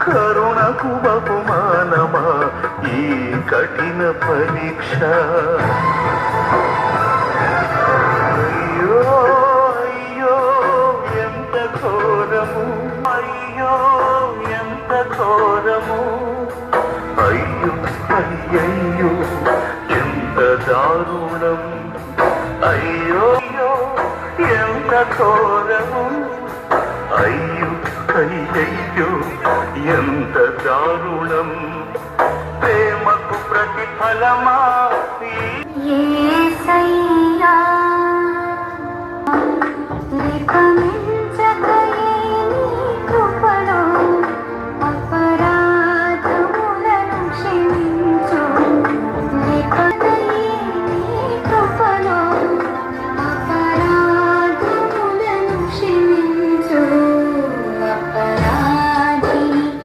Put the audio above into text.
కరుణకు బహుమానమా ఈ కఠిన పరీక్ష. అయ్యో అయ్యో ఎంత ఘోరము, అయ్యో ఎంత ఘోరము, అయ్యో అయ్యయ్యో ఎంత దారుణం, అయ్యో అయ్యో ఎంత ఘోరము, అయ్యో అయ్యయ్యో ఎంత దారుణం. ప్రేమకు ప్రతిఫలమా యేసయ్యా